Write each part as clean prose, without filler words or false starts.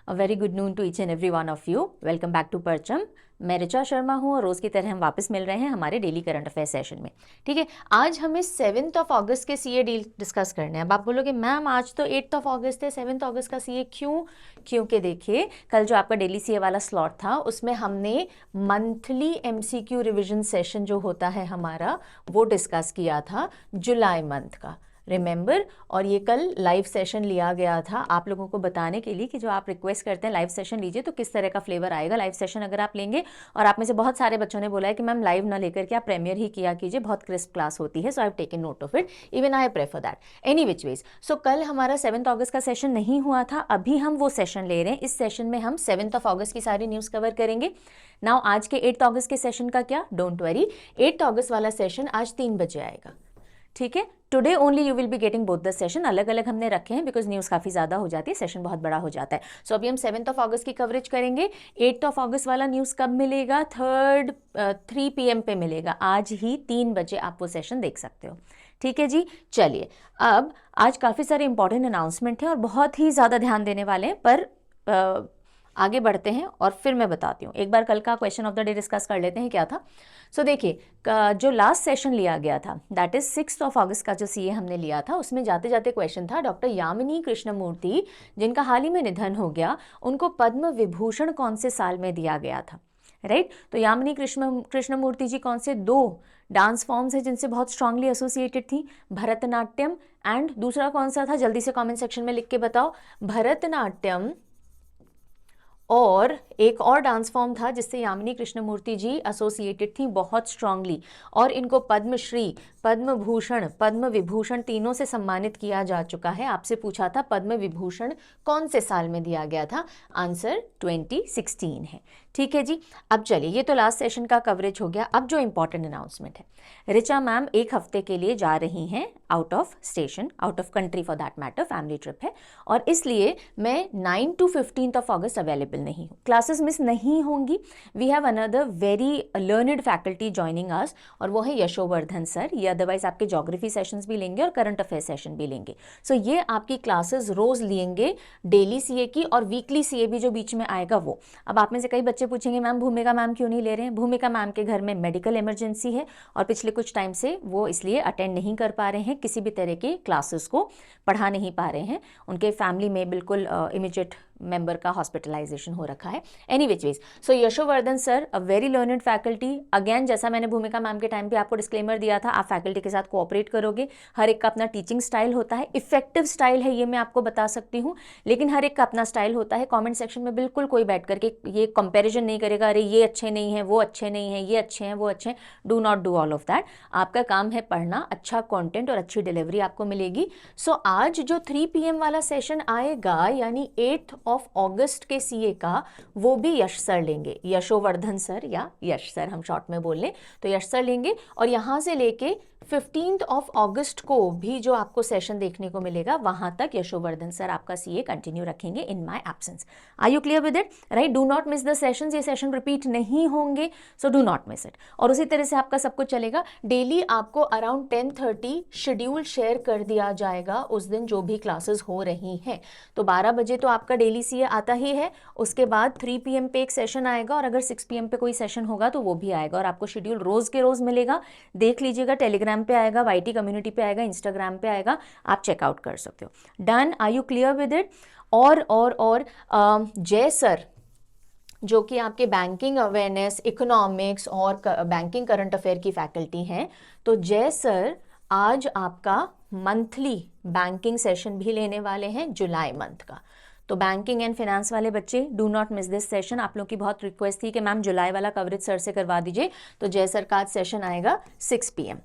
A very good noon to each and every one of you. Welcome back to Parcham. मैं ऋचा शर्मा हूँ और रोज़ की तरह हम वापस मिल रहे हैं हमारे डेली करंट अफेयर सेशन में। ठीक है, आज हमें 7 अगस्त के सीए डील डिस्कस करने हैं। अब आप बोलोगे मैम आज तो 8 अगस्त है, 7 अगस्त का सीए क्यों? क्योंकि देखिए कल जो आपका डेली सीए वाला स्लॉट था उसमें हमने मंथली एमसीक्यू रिविजन सेशन जो होता है हमारा वो डिस्कस किया था जुलाई मंथ का, रिमेंबर। और ये कल लाइव सेशन लिया गया था आप लोगों को बताने के लिए कि जो आप रिक्वेस्ट करते हैं लाइव सेशन लीजिए तो किस तरह का फ्लेवर आएगा लाइव सेशन अगर आप लेंगे। और आप में से बहुत सारे बच्चों ने बोला है कि मैम लाइव ना लेकर के आप प्रीमियर ही किया कीजिए, बहुत क्रिस्प क्लास होती है। So I have taken note of it, even I prefer that any which ways. So कल हमारा 7 अगस्त का सेशन नहीं हुआ था, अभी हम वो सेशन ले रहे हैं। इस सेशन में हम 7 अगस्त की सारी न्यूज़ कवर करेंगे। नाउ आज के 8 अगस्त के सेशन का क्या, डोंट वरी, 8 अगस्त वाला सेशन आज 3 बजे आएगा। ठीक है, today only you will be getting both the session. अलग अलग हमने रखे हैं बिकॉज न्यूज़ काफ़ी ज़्यादा हो जाती है, सेशन बहुत बड़ा हो जाता है। सो अभी हम 7 अगस्त की कवरेज करेंगे। 8 अगस्त वाला न्यूज़ कब मिलेगा? 3 PM पे मिलेगा। आज ही 3 बजे आप वो सेशन देख सकते हो। ठीक है जी, चलिए अब आज काफ़ी सारे इंपॉर्टेंट अनाउंसमेंट हैं और बहुत ही ज़्यादा ध्यान देने वाले हैं, पर आगे बढ़ते हैं और फिर मैं बताती हूँ। एक बार कल का question of the day discuss कर लेते हैं, क्या था। सो देखिए जो लास्ट सेशन लिया गया था दैट इज 6 अगस्त का जो सीए हमने लिया था, उसमें जाते जाते क्वेश्चन था डॉक्टर यामिनी कृष्णमूर्ति जिनका हाल ही में निधन हो गया, उनको पद्म विभूषण कौन से साल में दिया गया था, राइट। तो यामिनी कृष्णमूर्ति जी कौन से 2 डांस फॉर्म्स है जिनसे बहुत स्ट्रांगली एसोसिएटेड थी, भरतनाट्यम एंड दूसरा कौन सा था, जल्दी से कमेंट सेक्शन में लिख के बताओ। भरतनाट्यम और एक और डांस फॉर्म था जिससे यामिनी कृष्णमूर्ति जी एसोसिएटेड थी बहुत स्ट्रांगली, और इनको पद्मश्री, पद्म भूषण, पद्म विभूषण तीनों से सम्मानित किया जा चुका है। आपसे पूछा था पद्म विभूषण कौन से साल में दिया गया था, आंसर 2016 है। ठीक है जी, अब चलिए ये तो लास्ट सेशन का कवरेज हो गया। अब जो इंपॉर्टेंट अनाउंसमेंट है, ऋचा मैम 1 हफ्ते के लिए जा रही हैं out of station, out of country for that matter, family trip है, और इसलिए मैं 9 to 15 अगस्त अवेलेबल नहीं हूँ। क्लासेस मिस नहीं होंगी। We have another very learned faculty joining us और वो है यशोवर्धन सर। ये अदरवाइज आपके ज्योग्राफी सेशंस भी लेंगे और करंट अफेयर सेशन भी लेंगे। सो ये आपकी क्लासेस रोज लेंगे, डेली सीए की और वीकली सीए भी जो बीच में आएगा वो। अब आप में से कई बच्चे पूछेंगे मैम भूमिका मैम क्यों नहीं ले रहे हैं। भूमिका मैम के घर में मेडिकल इमरजेंसी है और पिछले कुछ टाइम से वो इसलिए अटेंड नहीं कर पा रहे हैं, किसी भी तरह के क्लासेस को पढ़ा नहीं पा रहे हैं। उनके फैमिली में बिल्कुल इमीडिएट मेंबर का हॉस्पिटलाइजेशन हो रखा है। Any which ways, so Yashovardhan sir a very learned faculty. Again जैसा मैंने भूमिका मैम के टाइम पे आपको डिस्क्लेमर दिया था, आप फैकल्टी के साथ कोऑपरेट करोगे। हर एक का अपना टीचिंग स्टाइल होता है, इफेक्टिव स्टाइल है ये मैं आपको बता सकती हूँ, लेकिन हर एक का अपना स्टाइल होता है। कमेंट सेक्शन में बिल्कुल कोई बैठ करके ये कंपैरिजन नहीं करेगा, अरे ये अच्छे नहीं है, वो अच्छे नहीं है, ये अच्छे हैं, वो अच्छे हैं। Do not do all of that. आपका काम है पढ़ना, अच्छा कंटेंट और अच्छी डिलीवरी आपको मिलेगी। सो आज जो 3 PM वाला सेशन आएगा यानी 8 अगस्त के सीए का, वो भी यश सर लेंगे, यशोवर्धन सर या यश सर हम शॉर्ट में बोल लें तो यश सर लेंगे। और यहाँ से लेके 15 अगस्त को भी जो आपको सेशन देखने को मिलेगा वहां तक यशोवर्धन सर आपका सीए कंटिन्यू रखेंगे in my absence. Are you clear with it, right. Do not miss the sessions, ये सेशन रिपीट नहीं होंगे, so do not miss it. और उसी तरह से आपका सब कुछ चलेगा। डेली आपको अराउंड 10:30 शेड्यूल शेयर कर दिया जाएगा उस दिन जो भी क्लासेस हो रही हैं। तो 12 बजे तो आपका डेली सीए आता ही है, उसके बाद 3 PM पे एक सेशन आएगा और अगर 6 PM पे कोई सेशन होगा तो वो भी आएगा, और आपको शेड्यूल रोज के रोज मिलेगा। देख लीजिएगा, टेलीग्राम पे आएगा, वाईटी कम्युनिटी पे आएगा, इंस्टाग्राम पे आएगा, आप चेकआउट कर सकते हो। Done, are you clear with it. और जय सर जो कि आपके बैंकिंग अवेयरनेस, इकोनॉमिक्स और बैंकिंग करंट अफेयर की फैकल्टी हैं, तो जय सर आज आपका मंथली बैंकिंग सेशन भी लेने वाले हैं जुलाई मंथ का। तो बैंकिंग एंड फाइनेंस वाले बच्चे do not miss this session. आप लोगों की बहुत रिक्वेस्ट थी कि मैम जुलाई वाला कवरेज सर से करवा दीजिए, तो जय सर का आज सेशन आएगा 6 PM।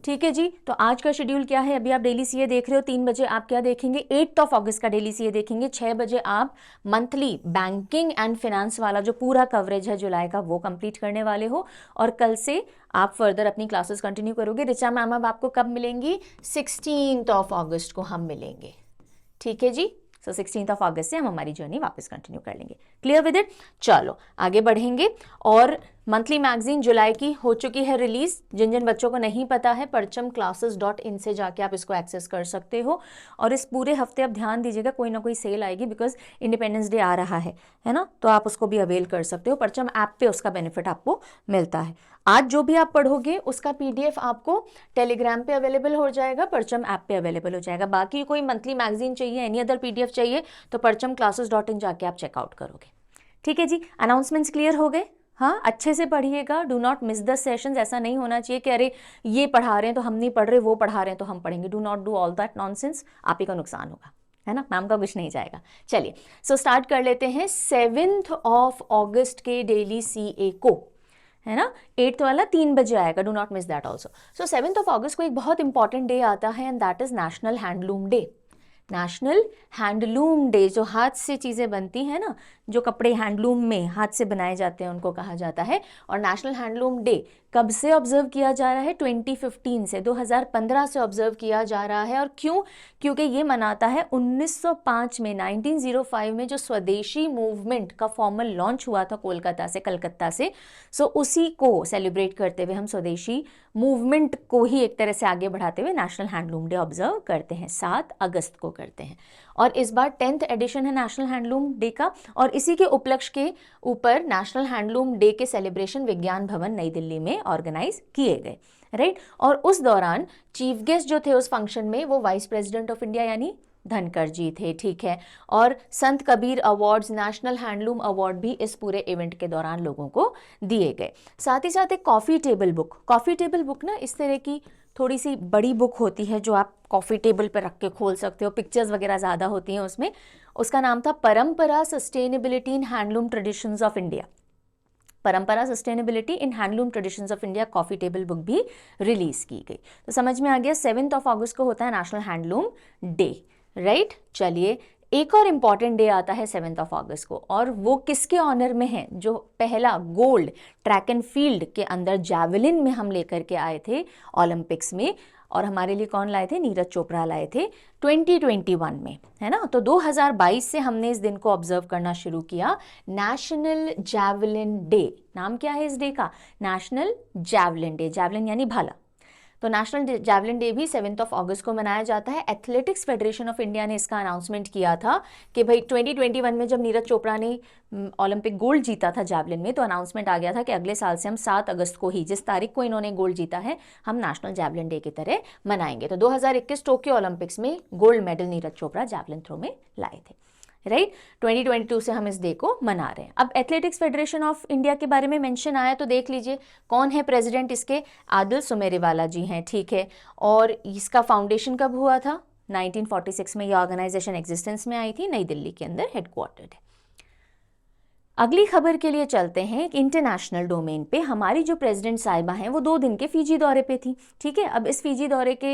ठीक है जी, तो आज का शेड्यूल क्या है, अभी आप डेली सीए देख रहे हो, 3 बजे आप क्या देखेंगे, 8 अगस्त का डेली सीए देखेंगे, 6 बजे आप मंथली बैंकिंग एंड फाइनेंस वाला जो पूरा कवरेज है जुलाई का वो कंप्लीट करने वाले हो, और कल से आप फर्दर अपनी क्लासेस कंटिन्यू करोगे। ऋचा मैम अब आपको कब मिलेंगी, 16 अगस्त को हम मिलेंगे। ठीक है जी, सो 16 अगस्त से हम हमारी जर्नी वापस कंटिन्यू कर लेंगे। Clear with it. चलो आगे बढ़ेंगे, और मंथली मैगजीन जुलाई की हो चुकी है रिलीज। जिन जिन बच्चों को नहीं पता है parchamclasses.in से जाके आप इसको एक्सेस कर सकते हो। और इस पूरे हफ्ते आप ध्यान दीजिएगा, कोई ना कोई सेल आएगी बिकॉज इंडिपेंडेंस डे आ रहा है ना, तो आप उसको भी अवेल कर सकते हो। परचम ऐप पे उसका बेनिफिट आपको मिलता है। आज जो भी आप पढ़ोगे उसका PDF आपको टेलीग्राम पे अवेलेबल हो जाएगा, परचम ऐप पे अवेलेबल हो जाएगा। बाकी कोई मंथली मैगजीन चाहिए, एनी अदर PDF चाहिए तो parchamclasses.in जाके आप चेकआउट करोगे। ठीक है जी, अनाउंसमेंट्स क्लियर हो गए? हाँ, अच्छे से पढ़िएगा, do not miss the sessions. ऐसा नहीं होना चाहिए कि अरे ये पढ़ा रहे हैं तो हम नहीं पढ़ रहे, वो पढ़ा रहे हैं तो हम पढ़ेंगे। Do not do all that nonsense, आप ही का नुकसान होगा, है ना, मैम का कुछ नहीं जाएगा। चलिए सो स्टार्ट कर लेते हैं 7 अगस्त के डेली CA को, है ना। 8 वाला 3 बजे आएगा, do not miss that also. So 7 अगस्त को एक बहुत इंपॉर्टेंट डे आता है and that is national handloom day. National handloom day, जो हाथ से चीज़ें बनती हैं ना, जो कपड़े हैंडलूम में हाथ से बनाए जाते हैं उनको कहा जाता है। और नेशनल हैंडलूम डे कब से ऑब्जर्व किया जा रहा है? 2015 से, 2015 से ऑब्जर्व किया जा रहा है। और क्यों? क्योंकि ये मनाता है 1905 में, 1905 में जो स्वदेशी मूवमेंट का फॉर्मल लॉन्च हुआ था कोलकाता से, कलकत्ता से। सो उसी को सेलिब्रेट करते हुए हम स्वदेशी मूवमेंट को ही एक तरह से आगे बढ़ाते हुए नेशनल हैंडलूम डे ऑब्जर्व करते हैं, 7 अगस्त को करते हैं। और इस बार 10th एडिशन है नेशनल हैंडलूम डे का। और इसी के उपलक्ष्य के ऊपर नेशनल हैंडलूम डे के सेलिब्रेशन विज्ञान भवन नई दिल्ली में ऑर्गेनाइज किए गए, राइट। और उस दौरान चीफ गेस्ट जो थे उस फंक्शन में, वो वाइस प्रेसिडेंट ऑफ इंडिया यानी धनखड़ जी थे, ठीक है। और संत Kabir awards, national handloom award भी इस पूरे इवेंट के दौरान लोगों को दिए गए। साथ ही साथ एक कॉफ़ी टेबल बुक ना इस तरह की थोड़ी सी बड़ी बुक होती है जो आप कॉफ़ी टेबल पर रख के खोल सकते हो, पिक्चर्स वगैरह ज़्यादा होती हैं उसमें। उसका नाम था Parampara sustainability in handloom traditions of India. Parampara sustainability in handloom traditions of India coffee table book भी रिलीज की गई। तो समझ में आ गया, 7 अगस्त को होता है नेशनल हैंडलूम डे, राइट। चलिए एक और इम्पॉर्टेंट डे आता है 7 अगस्त को, और वो किसके ऑनर में है? जो पहला गोल्ड ट्रैक एंड फील्ड के अंदर जैवलिन में हम लेकर के आए थे ओलंपिक्स में, और हमारे लिए कौन लाए थे? नीरज चोपड़ा लाए थे 2021 में, है ना। तो 2022 से हमने इस दिन को ऑब्जर्व करना शुरू किया, नेशनल जैवलिन डे। नाम क्या है इस डे का? National javelin day. जैवलिन यानी भाला, तो नेशनल जैवलिन डे भी 7 अगस्त को मनाया जाता है। एथलेटिक्स फेडरेशन ऑफ इंडिया ने इसका अनाउंसमेंट किया था कि भाई 2021 में जब नीरज चोपड़ा ने ओलंपिक गोल्ड जीता था जैवलिन में, तो अनाउंसमेंट आ गया था कि अगले साल से हम 7 अगस्त को ही, जिस तारीख को इन्होंने गोल्ड जीता है, हम नेशनल जैवलिन डे की तरह मनाएंगे। तो 2021 टोक्यो ओलंपिक्स में gold medal Neeraj Chopra javelin throw में लाए थे, राइट। 2022 से हम इस डे को मना रहे हैं। अब एथलेटिक्स फेडरेशन ऑफ इंडिया के बारे में मेंशन आया तो देख लीजिए कौन है प्रेसिडेंट इसके? आदिल सुमेरीवाला जी हैं, ठीक है। और इसका फाउंडेशन कब हुआ था? 1946 में ये ऑर्गेनाइजेशन एग्जिस्टेंस में आई थी, नई दिल्ली के अंदर हेडक्वार्टर्ड है। अगली खबर के लिए चलते हैं। इंटरनेशनल डोमेन पे हमारी जो प्रेसिडेंट साहिबा हैं वो 2 दिन के फीजी दौरे पे थी, ठीक है। अब इस फीजी दौरे के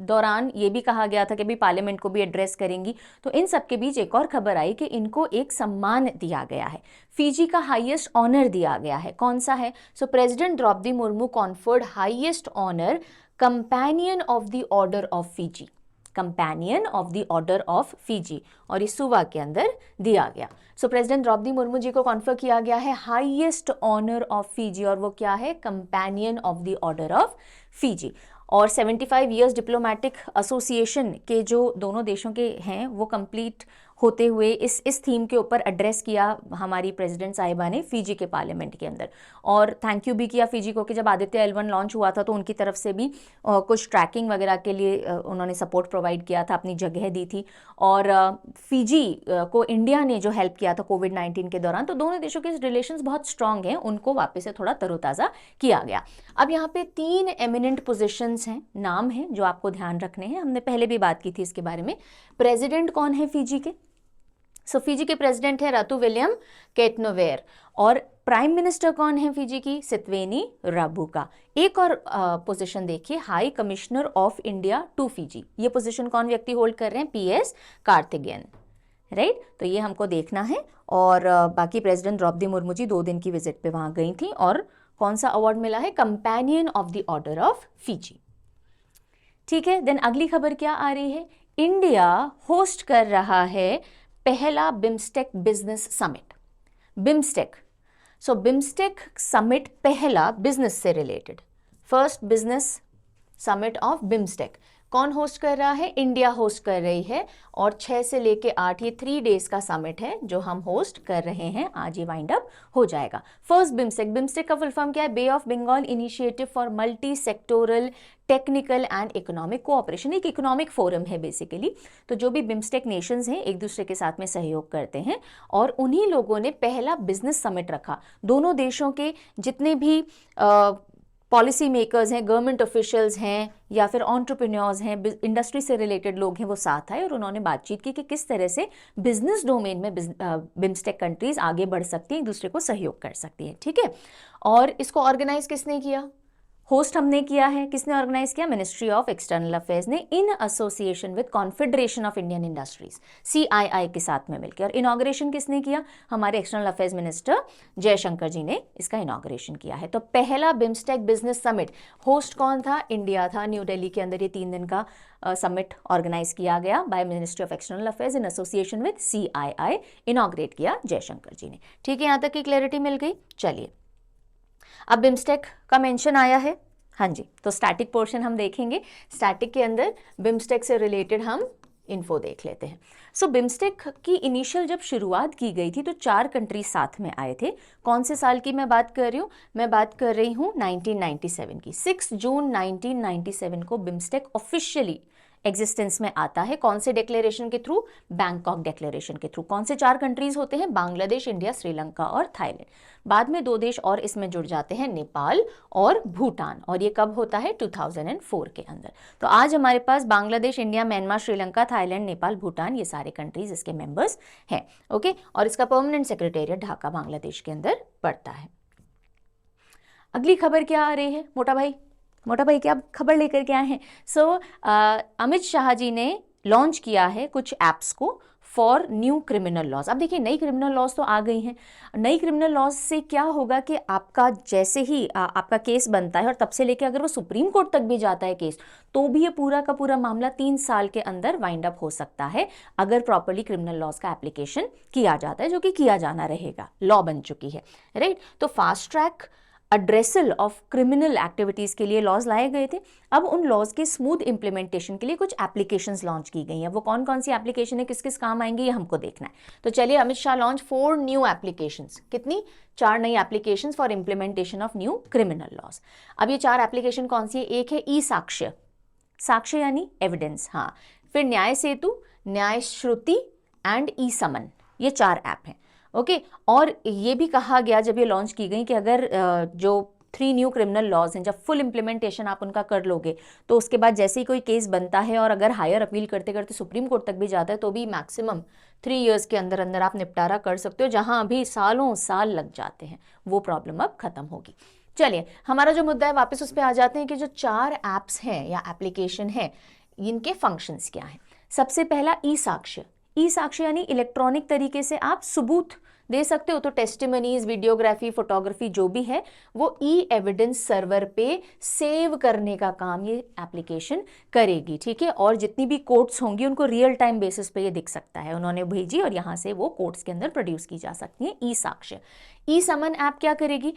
दौरान ये भी कहा गया था कि भी पार्लियामेंट को भी एड्रेस करेंगी। तो इन सब के बीच एक और खबर आई कि इनको एक सम्मान दिया गया है, फीजी का हाईएस्ट ऑनर दिया गया है। कौन सा है? So president Draupadi Murmu conferred highest honour companion of the order of Fiji, companion of the order of Fiji, और इस सुबह के अंदर दिया गया। सो प्रेसिडेंट द्रौपदी मुर्मू जी को कॉन्फर किया गया है हाईएस्ट ऑनर ऑफ फीजी, और वो क्या है? Companion of the order of Fiji. और 75 ईयर्स डिप्लोमेटिक एसोसिएशन के जो दोनों देशों के हैं वो कंप्लीट होते हुए इस थीम के ऊपर एड्रेस किया हमारी प्रेसिडेंट साहिबा ने फीजी के पार्लियामेंट के अंदर। और थैंक यू भी किया फीजी को कि जब आदित्य L1 लॉन्च हुआ था तो उनकी तरफ से भी कुछ ट्रैकिंग वगैरह के लिए उन्होंने सपोर्ट प्रोवाइड किया था, अपनी जगह दी थी। और फीजी को इंडिया ने जो हेल्प किया था कोविड-19 के दौरान, तो दोनों देशों के रिलेशंस बहुत स्ट्रांग हैं, उनको वापस से थोड़ा तरोताज़ा किया गया। अब यहाँ पे 3 एमिनेंट पोजिशंस हैं, नाम हैं जो आपको ध्यान रखने हैं। हमने पहले भी बात की थी इसके बारे में। प्रेसिडेंट कौन है फीजी के? सो फीजी के प्रेसिडेंट है रातू विलियम केटनोवेर। और प्राइम मिनिस्टर कौन है फीजी की? Sitiveni Rabuka. एक और पोजीशन देखिए, high commissioner of India to Fiji. ये पोजीशन कौन व्यक्ति होल्ड कर रहे हैं? PS Karthikeyan, right. तो ये हमको देखना है। और बाकी प्रेसिडेंट द्रौपदी मुर्मू जी 2 दिन की विजिट पे वहाँ गई थी, और कौन सा अवार्ड मिला है? Companion of the order of Fiji, ठीक है। देन अगली खबर क्या आ रही है? इंडिया होस्ट कर रहा है पहला बिम्स्टेक बिजनेस समिट। बिम्स्टेक, सो बिम्स्टेक समिट पहला बिजनेस से related, first business summit of BIMSTEC कौन होस्ट कर रहा है? इंडिया होस्ट कर रही है, और 6 से लेके 8 ये 3 डेज का समिट है जो हम होस्ट कर रहे हैं। आज ये वाइंड अप हो जाएगा। फर्स्ट बिम्स्टेक, बिम्स्टेक का फुल फॉर्म क्या है? Bay of Bengal initiative for multi sectoral technical and economic cooperation. एक इकोनॉमिक फोरम है बेसिकली। तो जो भी बिम्स्टेक नेशंस हैं एक दूसरे के साथ में सहयोग करते हैं, और उन्हीं लोगों ने पहला बिजनेस समिट रखा। दोनों देशों के जितने भी पॉलिसी मेकर्स हैं, गवर्नमेंट ऑफिशियल्स हैं, या फिर एंटरप्रेन्योर्स हैं, इंडस्ट्री से रिलेटेड लोग हैं, वो साथ आए और उन्होंने बातचीत की कि किस तरह से बिजनेस डोमेन में बिम्स्टेक कंट्रीज आगे बढ़ सकती हैं, एक दूसरे को सहयोग कर सकती हैं। ठीक है, और इसको ऑर्गेनाइज किसने किया? होस्ट हमने किया है। किसने ऑर्गेनाइज किया? मिनिस्ट्री ऑफ एक्सटर्नल अफेयर्स ने in association with confederation of Indian industries, CII के साथ में मिलकर। और इनॉग्रेशन किसने किया? हमारे एक्सटर्नल अफेयर्स मिनिस्टर जयशंकर जी ने इसका इनॉग्रेशन किया है। तो पहला बिम्स्टेक बिजनेस समिट होस्ट कौन था? इंडिया था। न्यू दिल्ली के अंदर ये 3 दिन का समिट ऑर्गेनाइज किया गया by ministry of external affairs in association with CII। Inaugurate किया जयशंकर जी ने। ठीक है, यहाँ तक की क्लैरिटी मिल गई। चलिए, अब बिम्स्टेक का मेंशन आया है। हाँ जी, तो स्टैटिक पोर्शन हम देखेंगे। स्टैटिक के अंदर बिम्स्टेक से रिलेटेड हम इन्फो देख लेते हैं। सो बिम्स्टेक की इनिशियल जब शुरुआत की गई थी तो 4 कंट्रीज साथ में आए थे। कौन से साल की मैं बात कर रही हूँ? मैं बात कर रही हूँ 1997 की। 6 जून 1997 को बिम्स्टेक ऑफिशियली एग्जिस्टेंस में आता है। कौन से डिक्लेरेशन के थ्रू? बैंकॉक डिक्लेरेशन के थ्रू। कौन से 4 कंट्रीज होते हैं? बांग्लादेश, इंडिया, श्रीलंका और थाईलैंड। बाद में 2 देश और इसमें जुड़ जाते हैं, नेपाल और भूटान। और ये कब होता है? 2004 के अंदर। तो आज हमारे पास Bangladesh, India, Myanmar, Sri Lanka, Thailand, Nepal, Bhutan, ये सारे कंट्रीज इसके मेंबर्स हैं। ओके, और इसका परमानेंट सेक्रेटेरिएट ढाका बांग्लादेश के अंदर पड़ता है। अगली खबर क्या आ रही है? मोटा भाई क्या खबर लेकर के आए हैं? सो अमित शाह जी ने लॉन्च किया है कुछ एप्स को फॉर न्यू क्रिमिनल लॉज। अब देखिए, नई क्रिमिनल लॉज तो आ गई हैं। नई क्रिमिनल लॉज से क्या होगा कि आपका जैसे ही आपका केस बनता है और तब से लेकर अगर वो सुप्रीम कोर्ट तक भी जाता है केस, तो भी ये पूरा का पूरा मामला 3 साल के अंदर वाइंड अप हो सकता है, अगर प्रॉपर्ली क्रिमिनल लॉज का एप्लीकेशन किया जाता है, जो कि किया जाना रहेगा। लॉ बन चुकी है, राइट। तो fast track addressal of criminal activities के लिए लॉज लाए गए थे। अब उन लॉज के स्मूथ इंप्लीमेंटेशन के लिए कुछ एप्लीकेशंस लॉन्च की गई हैं। वो कौन कौन सी एप्लीकेशन है, किस किस काम आएंगे, ये हमको देखना है। तो चलिए, Amit Shah launch 4 new applications. कितनी? 4 नई applications for implementation of new criminal laws. अब ये 4 एप्लीकेशन कौन सी है? एक है ई साक्ष्य, साक्ष्य यानी एविडेंस, हाँ। फिर न्याय सेतु, न्याय श्रुति एंड ई समन, ये 4 ऐप हैं। ओके, और ये भी कहा गया जब ये लॉन्च की गई कि अगर जो 3 न्यू क्रिमिनल लॉज हैं, जब फुल इंप्लीमेंटेशन आप उनका कर लोगे, तो उसके बाद जैसे ही कोई केस बनता है और अगर हायर अपील करते करते सुप्रीम कोर्ट तक भी जाता है, तो भी मैक्सिमम 3 इयर्स के अंदर अंदर आप निपटारा कर सकते हो। जहां अभी सालों साल लग जाते हैं, वो प्रॉब्लम अब खत्म होगी। चलिए, हमारा जो मुद्दा है वापस उस पर आ जाते हैं कि जो 4 ऐप्स हैं या एप्लीकेशन है, इनके फंक्शंस क्या हैं। सबसे पहला ई साक्ष्य। ई साक्ष्य यानी इलेक्ट्रॉनिक तरीके से आप सबूत दे सकते हो। तो टेस्टिमनीज, वीडियोग्राफी, फोटोग्राफी जो भी है, वो ई एविडेंस सर्वर पे सेव करने का काम ये एप्लीकेशन करेगी। ठीक है, और जितनी भी कोर्ट्स होंगी उनको रियल टाइम बेसिस पे ये दिख सकता है, उन्होंने भेजी और यहाँ से वो कोर्ट्स के अंदर प्रोड्यूस की जा सकती है। ई साक्ष्य। ई समन ऐप क्या करेगी?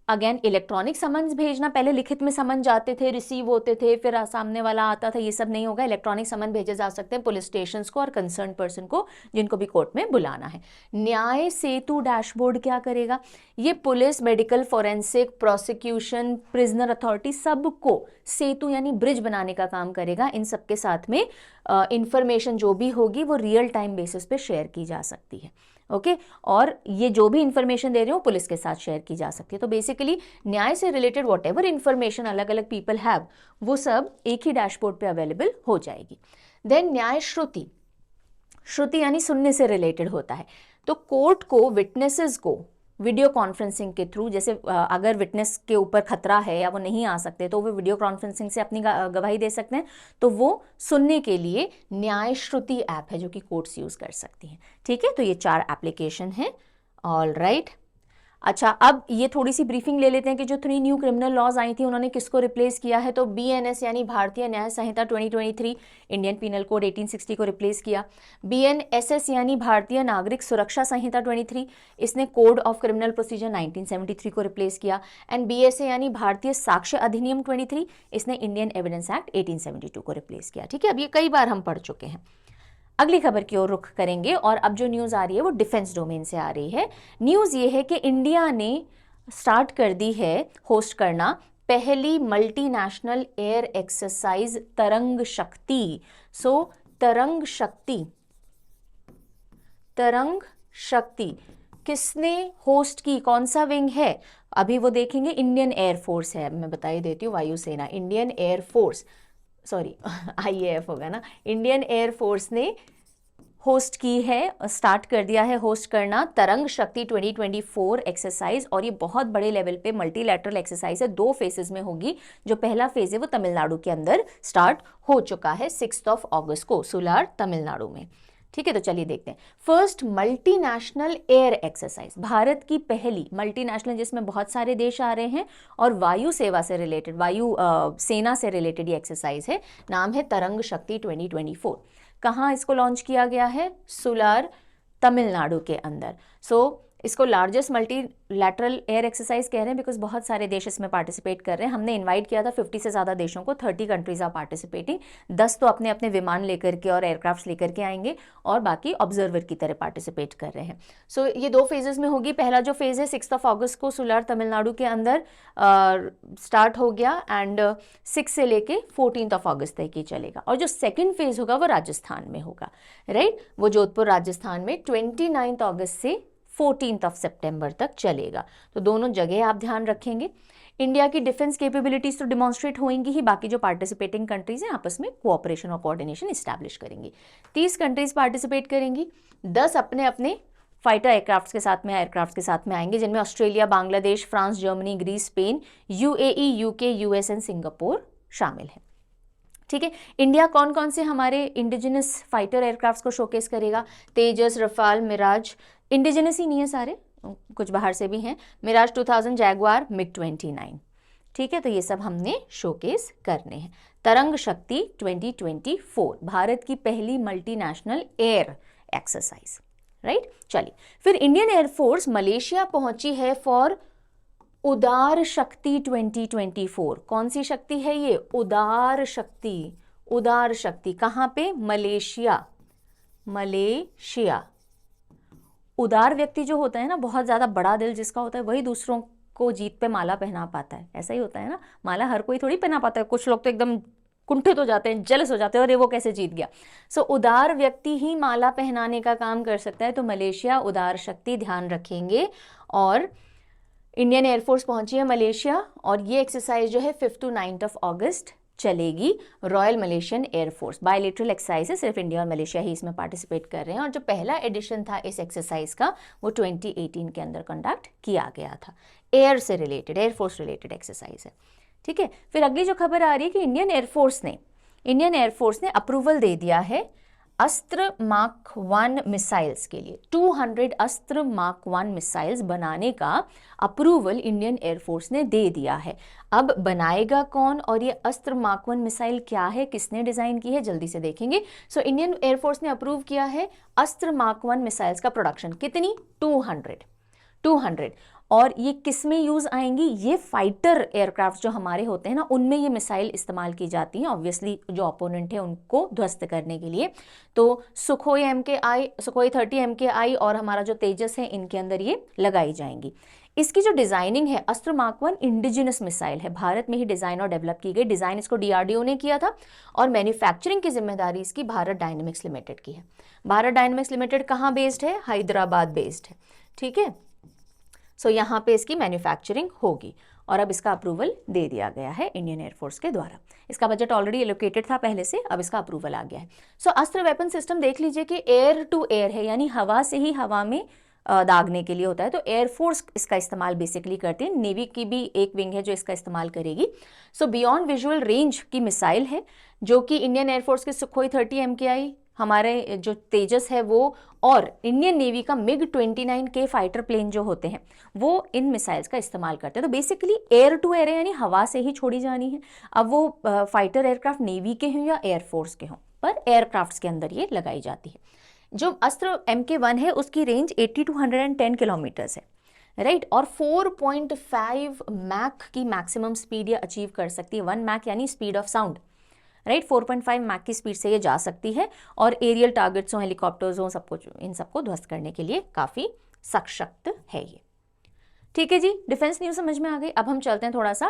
अगेन इलेक्ट्रॉनिक समन्स भेजना। पहले लिखित में समन जाते थे, रिसीव होते थे, फिर सामने वाला आता था, ये सब नहीं होगा। इलेक्ट्रॉनिक समन भेजे जा सकते हैं पुलिस स्टेशन को और कंसर्न पर्सन को, जिनको भी कोर्ट में बुलाना है। न्याय सेतु डैशबोर्ड क्या करेगा? ये police, medical, forensic, prosecution, prisoner authority, सबको सेतु यानी ब्रिज बनाने का काम करेगा। इन सबके साथ में इंफॉर्मेशन जो भी होगी वो रियल टाइम बेसिस पे शेयर की जा सकती है। ओके, और ये जो भी इंफॉर्मेशन दे रहे हो पुलिस के साथ शेयर की जा सकती है। तो बेसिकली न्याय से रिलेटेड वॉट एवर इंफॉर्मेशन अलग अलग पीपल हैव, वो सब एक ही डैशबोर्ड पे अवेलेबल हो जाएगी। देन न्याय श्रुति। श्रुति यानी सुनने से रिलेटेड होता है। तो कोर्ट को विटनेसेस को वीडियो कॉन्फ्रेंसिंग के थ्रू, जैसे अगर विटनेस के ऊपर खतरा है या वो नहीं आ सकते, तो वो वीडियो कॉन्फ्रेंसिंग से अपनी गवाही दे सकते हैं। तो वो सुनने के लिए न्याय श्रुति ऐप है जो कि कोर्ट्स यूज कर सकती हैं। ठीक है, तो ये 4 एप्लीकेशन है। ऑल राइट, अच्छा, अब ये थोड़ी सी ब्रीफिंग ले लेते हैं कि जो 3 न्यू क्रिमिनल लॉज आई थी उन्होंने किसको रिप्लेस किया है। तो BNS यानी भारतीय न्याय संहिता 2023, इंडियन पीनल कोड 1860 को रिप्लेस किया। BNSS यानी भारतीय नागरिक सुरक्षा संहिता 23, इसने कोड ऑफ क्रिमिनल प्रोसीजर 1973 को रिप्लेस किया। एंड BSA यानी भारतीय साक्ष्य अधिनियम 23, इसने इंडियन एविडेंस एक्ट 1872 को रिप्लेस किया। ठीक है, अब ये कई बार हम पढ़ चुके हैं। अगली खबर की ओर रुख करेंगे और अब जो न्यूज़ आ रही है वो डिफेंस डोमेन से आ रही है। न्यूज़ ये है कि इंडिया ने स्टार्ट कर दी है होस्ट करना पहली मल्टीनेशनल एयर एक्सरसाइज तरंग शक्ति। सो तरंग शक्ति किसने होस्ट की, कौन सा विंग है, अभी वो देखेंगे। इंडियन एयरफोर्स है, मैं बता ही देती हूँ, वायुसेना, इंडियन एयरफोर्स, सॉरी IAF होगा ना, इंडियन एयरफोर्स ने होस्ट की है, स्टार्ट कर दिया है होस्ट करना तरंग शक्ति 2024 एक्सरसाइज। और ये बहुत बड़े लेवल पे मल्टीलैटरल एक्सरसाइज है, 2 फेजेस में होगी। जो पहला फेज है वो तमिलनाडु के अंदर स्टार्ट हो चुका है 6 अगस्त को, सुलार तमिलनाडु में। ठीक है, तो चलिए देखते हैं। First multinational air exercise, Bharat की पहली मल्टीनेशनल जिसमें बहुत सारे देश आ रहे हैं और वायु सेवा से रिलेटेड, वायु सेना से रिलेटेड ये एक्सरसाइज है। नाम है तरंग शक्ति 2024। कहाँ इसको लॉन्च किया गया है? सुलार तमिलनाडु के अंदर। सो इसको लार्जेस्ट मल्टीलैटरल एयर एक्सरसाइज कह रहे हैं बिकॉज बहुत सारे देश इसमें पार्टिसिपेट कर रहे हैं। हमने इनवाइट किया था 50 से ज़्यादा देशों को, 30 कंट्रीज आर पार्टिसिपेटिंग। 10 तो अपने अपने विमान लेकर के और एयरक्राफ्ट लेकर के आएंगे और बाकी ऑब्जर्वर की तरह पार्टिसिपेट कर रहे हैं। सो ये 2 फेजेस में होगी। पहला जो फेज है 6 अगस्त को सुलार तमिलनाडु के अंदर स्टार्ट हो गया एंड 6 से लेके 14 अगस्त तक ही चलेगा। और जो सेकेंड फेज होगा वो राजस्थान में होगा, राइट, वो जोधपुर राजस्थान में 29 अगस्त से 14 सितंबर तक चलेगा। तो दोनों जगह आप ध्यान रखेंगे। इंडिया की डिफेंस कैपेबिलिटीज तो डिमॉन्स्ट्रेट होंगी ही, बाकी जो पार्टिसिपेटिंग कंट्रीज हैं आपस में कोऑपरेशन और कोऑर्डिनेशन इस्टेब्लिश करेंगी। 30 कंट्रीज पार्टिसिपेट करेंगी, 10 अपने अपने फाइटर एयरक्राफ्ट के साथ में आएंगे, जिनमें Australia, Bangladesh, France, Germany, Greece, Spain, UAE, UK, US and Singapore शामिल है। ठीक है, इंडिया कौन कौन से हमारे इंडिजिनस फाइटर एयरक्राफ्ट को शोकेस करेगा? तेजस, रफाल, मिराज, इंडिजिनस ही नहीं है सारे, कुछ बाहर से भी हैं, मिराज 2000, जैगवार, MiG-29। ठीक है, तो ये सब हमने शोकेस करने हैं। तरंग शक्ति 2024 भारत की पहली मल्टीनेशनल एयर एक्सरसाइज, राइट। चलिए, फिर इंडियन एयरफोर्स मलेशिया पहुंची है फॉर उदार शक्ति 2024। कौन सी शक्ति है ये? उदार शक्ति। उदार शक्ति कहाँ पे? मलेशिया। उदार व्यक्ति जो होता है ना, बहुत ज़्यादा बड़ा दिल जिसका होता है, वही दूसरों को जीत पे माला पहना पाता है। ऐसा ही होता है ना, माला हर कोई थोड़ी पहना पाता है। कुछ लोग तो एकदम कुंठित हो जाते हैं, जेलस हो जाते हैं, अरे वो कैसे जीत गया। सो उदार व्यक्ति ही माला पहनाने का काम कर सकता है। तो मलेशिया उदार शक्ति ध्यान रखेंगे। और इंडियन एयरफोर्स पहुंची है मलेशिया और ये एक्सरसाइज जो है 5 to 9 अगस्त चलेगी। Royal Malaysian air force bilateral exercise है, सिर्फ इंडिया और मलेशिया ही इसमें पार्टिसिपेट कर रहे हैं। और जो पहला एडिशन था इस एक्सरसाइज का वो 2018 के अंदर कंडक्ट किया गया था। एयर से रिलेटेड, एयरफोर्स रिलेटेड एक्सरसाइज है। ठीक है, फिर अगली जो खबर आ रही है कि इंडियन एयरफोर्स ने अप्रूवल दे दिया है अस्त्र मार्क 1 मिसाइल्स के लिए। 200 अस्त्र मार्क 1 मिसाइल्स बनाने का अप्रूवल इंडियन एयरफोर्स ने दे दिया है। अब बनाएगा कौन और ये अस्त्र मार्क 1 मिसाइल क्या है, किसने डिज़ाइन की है, जल्दी से देखेंगे। सो इंडियन एयरफोर्स ने अप्रूव किया है अस्त्र मार्क 1 मिसाइल्स का प्रोडक्शन। कितनी? 200। और ये किस में यूज़ आएंगी? ये फाइटर एयरक्राफ्ट जो हमारे होते हैं ना, उनमें ये मिसाइल इस्तेमाल की जाती हैं, ऑब्वियसली जो अपोनेंट है उनको ध्वस्त करने के लिए। तो सुखोई 30 MKI और हमारा जो तेजस है, इनके अंदर ये लगाई जाएंगी। इसकी जो डिज़ाइनिंग है, अस्त्र मार्क 1 इंडिजिनस मिसाइल है, भारत में ही डिज़ाइन और डेवलप की गई। डिज़ाइन इसको DRDO ने किया था और मैन्युफैक्चरिंग की जिम्मेदारी इसकी भारत डायनेमिक्स लिमिटेड की है। भारत डायनेमिक्स लिमिटेड कहाँ बेस्ड है? हैदराबाद बेस्ड है। ठीक है, सो यहाँ पे इसकी मैन्युफैक्चरिंग होगी और अब इसका अप्रूवल दे दिया गया है इंडियन एयरफोर्स के द्वारा। इसका बजट ऑलरेडी एलोकेटेड था पहले से, अब इसका अप्रूवल आ गया है। सो अस्त्र वेपन सिस्टम देख लीजिए कि एयर टू एयर है, यानी हवा से ही हवा में दागने के लिए होता है। तो एयरफोर्स इसका इस्तेमाल बेसिकली करते हैं। नेवी की भी एक विंग है जो इसका इस्तेमाल करेगी। सो बियॉन्ड विजुअल रेंज की मिसाइल है जो कि इंडियन एयरफोर्स के सुखोई 30 MKI, हमारे जो तेजस है वो, और इंडियन नेवी का मिग 29K फाइटर प्लेन जो होते हैं वो इन मिसाइल्स का इस्तेमाल करते हैं। तो बेसिकली एयर टू एयर यानी हवा से ही छोड़ी जानी है। अब वो फाइटर एयरक्राफ्ट नेवी के हों या एयरफोर्स के हों, पर एयरक्राफ्ट्स के अंदर ये लगाई जाती है। जो अस्त्र MK1 है उसकी रेंज 80 to 110 किलोमीटर्स है, राइट, और 4.5 मैक की मैक्सिमम स्पीड ये अचीव कर सकती है। 1 मैक यानी speed of sound, right, 4.5 Mach की स्पीड से ये जा सकती है, और एरियल टारगेट्स हो, हेलीकॉप्टर्स हो, सबको, इन सबको ध्वस्त करने के लिए काफ़ी सशक्त है ये। ठीक है जी, डिफेंस न्यूज़ समझ में आ गई। अब हम चलते हैं थोड़ा सा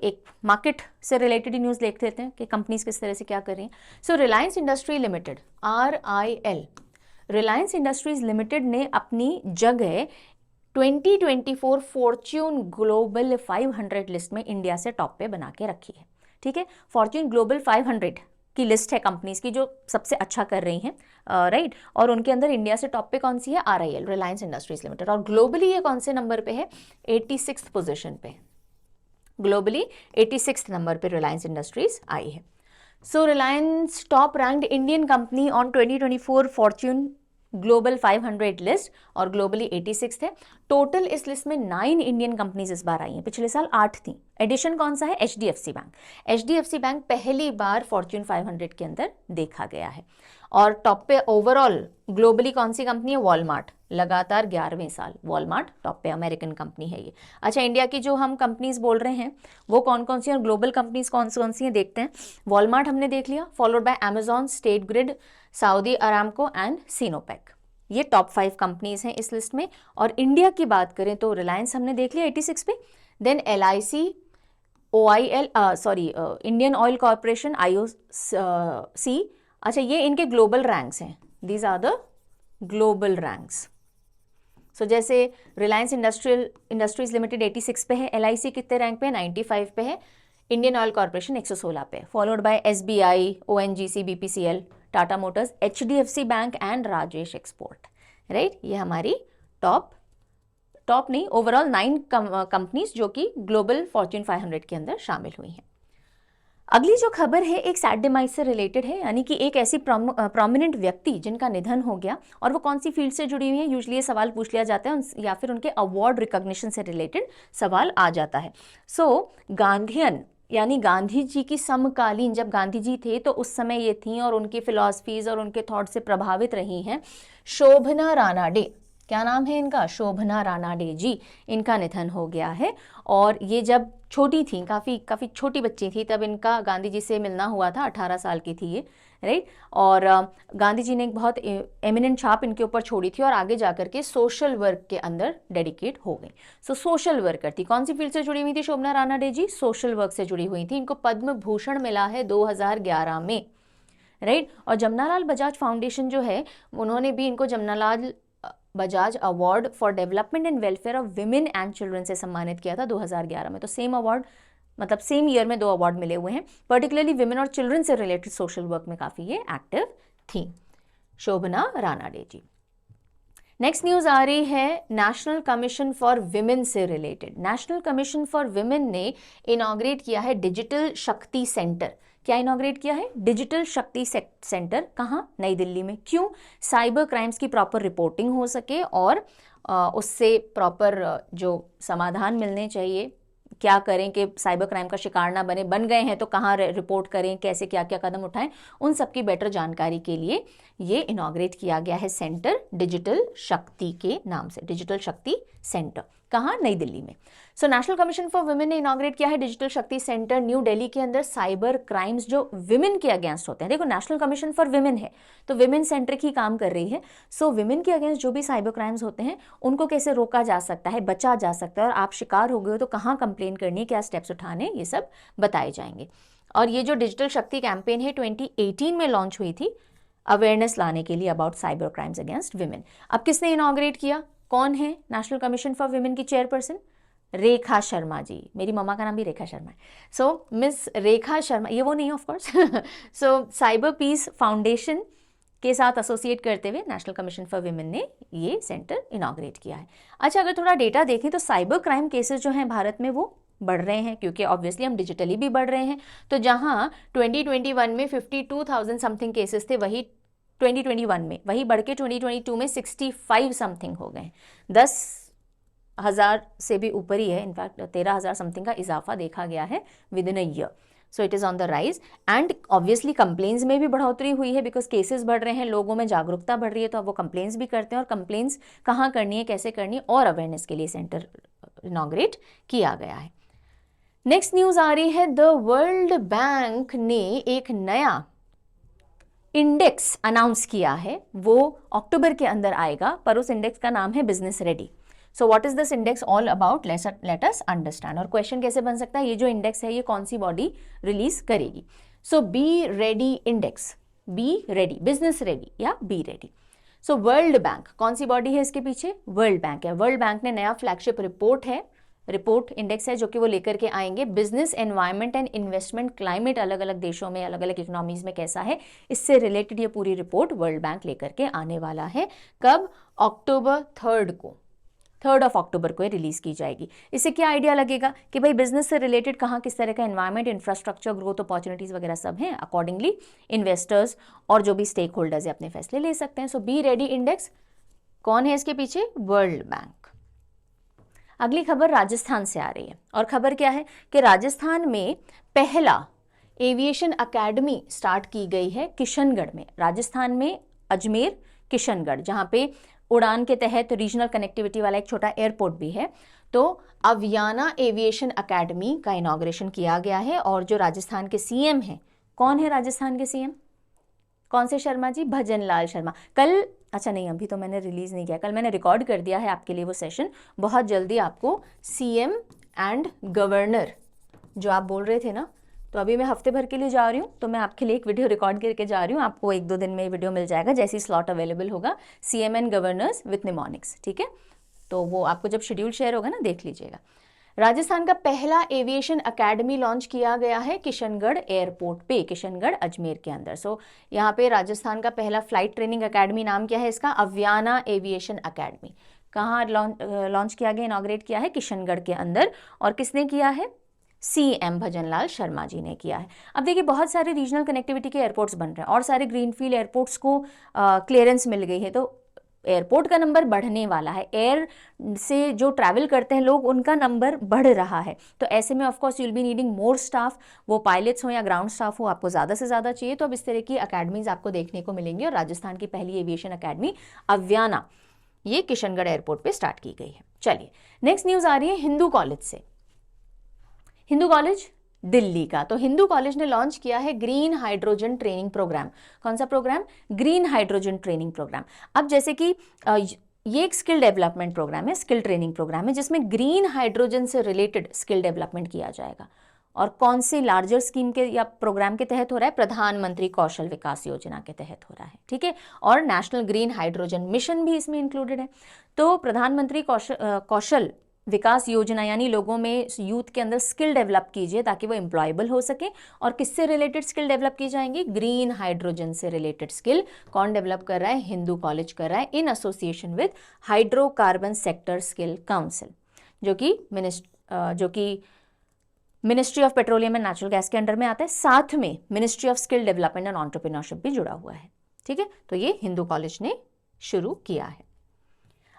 एक मार्केट से रिलेटेड न्यूज़ देख लेते हैं कि कंपनीज किस तरह से क्या कर रही हैं। So Reliance industry limited, RIL, Reliance industries limited ने अपनी जगह 2024 फॉर्च्यून ग्लोबल 500 लिस्ट में इंडिया से टॉप पे बना के रखी है। ठीक है, फॉर्च्यून ग्लोबल 500 की लिस्ट है कंपनीज की जो सबसे अच्छा कर रही हैं, राइट, और उनके अंदर इंडिया से टॉप पे कौन सी है? RIL, Reliance industries limited. और ग्लोबली ये कौन से नंबर पे है? 86th पोजीशन पे, ग्लोबली 86th नंबर पे रिलायंस इंडस्ट्रीज आई है। So Reliance top ranked Indian company on 2024 Fortune global 500 list, और ग्लोबली 86th है। टोटल इस लिस्ट में 9 इंडियन कंपनीज इस बार आई हैं, पिछले साल 8 थी। एडिशन कौन सा है? HDFC bank. HDFC बैंक पहली बार फॉर्च्यून 500 के अंदर देखा गया है। और टॉप पे ओवरऑल ग्लोबली कौन सी कंपनी है? वॉलमार्ट, लगातार 11वें साल वॉलमार्ट टॉप पे, अमेरिकन कंपनी है ये। अच्छा, इंडिया की जो हम कंपनीज बोल रहे हैं वो कौन कौन सी हैं, और ग्लोबल कंपनीज कौन सी हैं देखते हैं। वॉलमार्ट हमने देख लिया, followed by Amazon, state grid, Saudi Aramco and Sinopec. ये टॉप 5 कंपनीज हैं इस लिस्ट में। और इंडिया की बात करें तो रिलायंस हमने देख लिया 86 पे, then LIC, OIL, Indian oil corporation, IOC। अच्छा, ये इनके ग्लोबल रैंक्स हैं, these are the global ranks. So जैसे रिलायंस इंडस्ट्रीज लिमिटेड 86 पे है, LIC कितने रैंक पे है? 95 पे है, इंडियन ऑयल कॉर्पोरेशन 116 पे, followed by SBI, ONGC, BPCL, Tata Motors, HDFC bank and Rajesh export, right. ये हमारी टॉप नहीं, ओवरऑल 9 कंपनीज जो कि ग्लोबल फॉर्च्यून 500 के अंदर शामिल हुई हैं। अगली जो खबर है एक सैड डिमाइज से रिलेटेड है, यानी कि एक ऐसी प्रोमिनेंट व्यक्ति जिनका निधन हो गया, और वो कौन सी फील्ड से जुड़ी हुई है, यूजुअली ये सवाल पूछ लिया जाता है, या फिर उनके अवार्ड रिकॉग्निशन से रिलेटेड सवाल आ जाता है। सो गांधीयन यानी गांधी जी की समकालीन, जब गांधी जी थे तो उस समय ये थी और उनकी फिलॉसफीज और उनके थॉट से प्रभावित रही हैं शोभना रानाडे। क्या नाम है इनका? शोभना रानाडे जी। इनका निधन हो गया है, और ये जब छोटी थी, काफ़ी छोटी बच्ची थी, तब इनका गांधी जी से मिलना हुआ था, 18 साल की थी ये, राइट। और गांधी जी ने एक बहुत एमिनेंट छाप इनके ऊपर छोड़ी थी, और आगे जाकर के सोशल वर्क के अंदर डेडिकेट हो गई। सो सोशल वर्कर थी। कौन सी फील्ड से जुड़ी हुई थी शोभना रानाडे जी? सोशल वर्क से जुड़ी हुई थी। इनको पद्म भूषण मिला है 2011 में, राइट। और जमनालाल बजाज फाउंडेशन जो है, उन्होंने भी इनको Jamnalal Bajaj award for development and welfare of women and children से सम्मानित किया था 2011 में। तो सेम अवार्ड, मतलब सेम ईयर में 2 अवार्ड मिले हुए हैं। पर्टिकुलरली विमेन और चिल्ड्रन से रिलेटेड सोशल वर्क में काफ़ी ये एक्टिव थी शोभना रानाडे जी। नेक्स्ट न्यूज़ आ रही है नेशनल कमीशन फॉर विमेन से related. National commission for women ने इनॉग्रेट किया है डिजिटल शक्ति सेंटर। क्या इनॉग्रेट किया है? डिजिटल शक्ति सेंटर। कहाँ? नई दिल्ली में। क्यों? साइबर क्राइम्स की प्रॉपर रिपोर्टिंग हो सके, और उससे प्रॉपर जो समाधान मिलने चाहिए, क्या करें कि साइबर क्राइम का शिकार ना बन गए हैं तो कहाँ रिपोर्ट करें, कैसे क्या क्या कदम उठाएं, उन सब की बेटर जानकारी के लिए ये इनॉग्रेट किया गया है सेंटर, डिजिटल शक्ति के नाम से, डिजिटल शक्ति सेंटर। कहाँ? नई दिल्ली में। So national commission for women ने इनॉग्रेट किया है डिजिटल शक्ति सेंटर न्यू दिल्ली के अंदर। साइबर क्राइम्स जो विमेन के अगेंस्ट होते हैं, देखो नेशनल कमीशन फॉर विमेन है तो विमेन सेंट्रिक ही काम कर रही है। सो विमेन के अगेंस्ट जो भी साइबर क्राइम्स होते हैं उनको कैसे रोका जा सकता है, बचा जा सकता है, और आप शिकार हो गए हो तो कहाँ कंप्लेन करनी है, क्या स्टेप्स उठाने, ये सब बताए जाएंगे। और ये जो डिजिटल शक्ति कैंपेन है 2018 में लॉन्च हुई थी अवेयरनेस लाने के लिए about cyber crimes against women. अब किसने इनॉग्रेट किया? कौन है नेशनल कमीशन फॉर विमेन की चेयरपर्सन? रेखा शर्मा जी। मेरी मम्मा का नाम भी रेखा शर्मा है। सो मिस रेखा शर्मा, ये वो नहीं है of course. So cyber peace foundation के साथ एसोसिएट करते हुए नेशनल कमीशन फॉर विमेन ने ये सेंटर इनॉग्रेट किया है। अच्छा, अगर थोड़ा डेटा देखें तो साइबर क्राइम केसेस जो हैं भारत में वो बढ़ रहे हैं, क्योंकि ऑब्वियसली हम डिजिटली भी बढ़ रहे हैं। तो जहां 2021 में 52,000 समथिंग केसेस थे, वही 2021 में वही बढ़ के 2022 में 65 समथिंग हो गए। 10,000 से भी ऊपर ही है, इनफैक्ट 13,000 समथिंग का इजाफा देखा गया है with in a year. So it is on the rise and obviously complaints में भी बढ़ोतरी हुई है, बिकॉज केसेस बढ़ रहे हैं, लोगों में जागरूकता बढ़ रही है, तो अब वो कंप्लेंट्स भी करते हैं, और कंप्लेंट्स कहाँ करनी है, कैसे करनी है, और अवेयरनेस के लिए सेंटर इनॉग्रेट किया गया है। नेक्स्ट न्यूज़ आ रही है, द वर्ल्ड बैंक ने एक नया इंडेक्स अनाउंस किया है, वो अक्टूबर के अंदर आएगा, पर उस इंडेक्स का नाम है business ready. So what is this index all about, let us understand. और क्वेश्चन कैसे बन सकता है, ये जो इंडेक्स है ये कौन सी बॉडी रिलीज करेगी। So B ready index, B ready, business ready या B ready. So World Bank कौन सी बॉडी है इसके पीछे, वर्ल्ड बैंक है। वर्ल्ड बैंक ने नया फ्लैगशिप रिपोर्ट इंडेक्स है जो कि वो लेकर के आएंगे। Business environment and investment climate अलग अलग देशों में, अलग अलग इकोनॉमीज में कैसा है, इससे रिलेटेड ये पूरी रिपोर्ट वर्ल्ड बैंक लेकर के आने वाला है। कब, अक्टूबर 3 को, 3 अक्टूबर को ये रिलीज की जाएगी। इससे क्या आइडिया लगेगा कि भाई बिजनेस से रिलेटेड कहाँ किस तरह का एनवायरनमेंट, इंफ्रास्ट्रक्चर, ग्रोथ अपॉर्चुनिटीज वगैरह सब हैं। अकॉर्डिंगली इन्वेस्टर्स और जो भी स्टेक होल्डर्स है अपने फैसले ले सकते हैं। सो बी रेडी इंडेक्स कौन है इसके पीछे, वर्ल्ड बैंक। अगली खबर राजस्थान से आ रही है, और खबर क्या है कि राजस्थान में पहला एविएशन अकेडमी स्टार्ट की गई है किशनगढ़ में। राजस्थान में अजमेर, किशनगढ़, जहाँ पे उड़ान के तहत रीजनल कनेक्टिविटी वाला एक छोटा एयरपोर्ट भी है। तो अवियाना एविएशन अकेडमी का इनॉग्रेशन किया गया है, और जो राजस्थान के सीएम हैं, कौन है राजस्थान के सीएम, कौन से शर्मा जी, भजन लाल शर्मा। कल, अच्छा नहीं अभी तो मैंने रिलीज नहीं किया, कल मैंने रिकॉर्ड कर दिया है आपके लिए वो सेशन। बहुत जल्दी आपको सीएम एंड गवर्नर जो आप बोल रहे थे ना, तो अभी मैं हफ्ते भर के लिए जा रही हूँ, तो मैं आपके लिए एक वीडियो रिकॉर्ड करके जा रही हूँ। आपको 1-2 दिन में ये वीडियो मिल जाएगा, जैसे ही स्लॉट अवेलेबल होगा, CM and governors with mnemonics, ठीक है। तो वो आपको जब शेड्यूल शेयर होगा ना, देख लीजिएगा। राजस्थान का पहला एविएशन अकेडमी लॉन्च किया गया है किशनगढ़ एयरपोर्ट पे, किशनगढ़ अजमेर के अंदर। सो यहाँ पे राजस्थान का पहला फ्लाइट ट्रेनिंग अकेडमी, नाम क्या है इसका, अवियाना एविएशन अकेडमी। कहाँ लॉन्च किया गया, इनॉग्रेट किया है, किशनगढ़ के अंदर। और किसने किया है, सीएम भजनलाल शर्मा जी ने किया है। अब देखिए बहुत सारे रीजनल कनेक्टिविटी के एयरपोर्ट्स बन रहे हैं, और सारे ग्रीनफील्ड एयरपोर्ट्स को क्लियरेंस मिल गई है, तो एयरपोर्ट का नंबर बढ़ने वाला है। एयर से जो ट्रैवल करते हैं लोग, उनका नंबर बढ़ रहा है। तो ऐसे में of course you will be needing more staff, वो पायलट्स हो या ग्राउंड स्टाफ हो, आपको ज़्यादा से ज़्यादा चाहिए। तो अब इस तरह की अकेडमीज आपको देखने को मिलेंगी, और राजस्थान की पहली एविएशन अकेडमी अव्याना, ये किशनगढ़ एयरपोर्ट पे स्टार्ट की गई है। चलिए नेक्स्ट न्यूज़ आ रही है हिंदू कॉलेज से। हिंदू कॉलेज दिल्ली का, तो हिंदू कॉलेज ने लॉन्च किया है ग्रीन हाइड्रोजन ट्रेनिंग प्रोग्राम। कौन सा program, green hydrogen training program. अब जैसे कि ये एक स्किल डेवलपमेंट प्रोग्राम है, स्किल ट्रेनिंग प्रोग्राम है, जिसमें ग्रीन हाइड्रोजन से रिलेटेड स्किल डेवलपमेंट किया जाएगा। और कौन सी लार्जर स्कीम के या प्रोग्राम के तहत हो रहा है, प्रधानमंत्री कौशल विकास योजना के तहत हो रहा है, ठीक है। और नेशनल ग्रीन हाइड्रोजन मिशन भी इसमें इंक्लूडेड है। तो प्रधानमंत्री कौशल विकास योजना, यानी लोगों में, यूथ के अंदर स्किल डेवलप कीजिए ताकि वो एम्प्लॉयबल हो सके। और किससे रिलेटेड स्किल डेवलप की जाएंगी, ग्रीन हाइड्रोजन से रिलेटेड स्किल। कौन डेवलप कर रहा है, हिंदू कॉलेज कर रहा है, in association with hydrocarbon sector skill council, जो कि ministry of petroleum and natural gas के अंडर में आता है। साथ में ministry of skill development and entrepreneurship भी जुड़ा हुआ है, ठीक है। तो ये हिंदू कॉलेज ने शुरू किया है।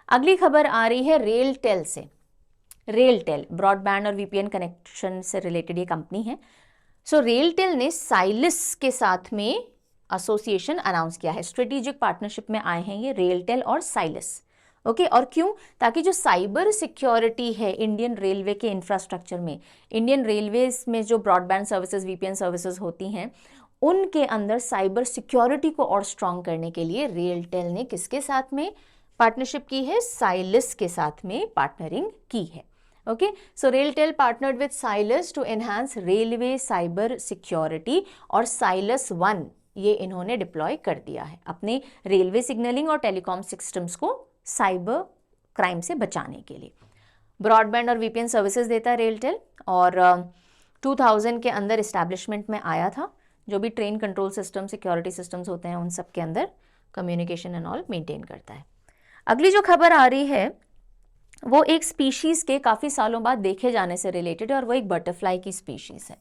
अगली खबर आ रही है रेलटेल से। रेलटेल ब्रॉडबैंड और वीपीएन कनेक्शन से रिलेटेड ये कंपनी है। सो रेलटेल ने साइलिस के साथ में एसोसिएशन अनाउंस किया है, स्ट्रेटेजिक पार्टनरशिप में आए हैं ये रेलटेल और साइलिस, ओके। और क्यों, ताकि जो साइबर सिक्योरिटी है इंडियन रेलवे के इंफ्रास्ट्रक्चर में, इंडियन रेलवेज में जो ब्रॉडबैंड सर्विसेज, वीपीएन सर्विसेज होती हैं, उनके अंदर साइबर सिक्योरिटी को और स्ट्रॉन्ग करने के लिए रेलटेल ने किसके साथ में पार्टनरशिप की है, साइलिस के साथ में पार्टनरिंग की है, okay. So RailTel partnered with Cylus to enhance railway cyber security, और साइलस 1 ये इन्होंने डिप्लॉय कर दिया है अपने रेलवे सिग्नलिंग और टेलीकॉम सिस्टम्स को साइबर क्राइम से बचाने के लिए। ब्रॉडबैंड और वीपीएन सर्विसेज देता है रेलटेल, और 2000 के अंदर इस्टेब्लिशमेंट में आया था। जो भी train control system, security systems होते हैं, उन सब के अंदर कम्युनिकेशन एंड ऑल मेंटेन करता है। अगली जो खबर आ रही है वो एक स्पीशीज़ के काफ़ी सालों बाद देखे जाने से रिलेटेड है और वो एक बटरफ्लाई की स्पीशीज़ है।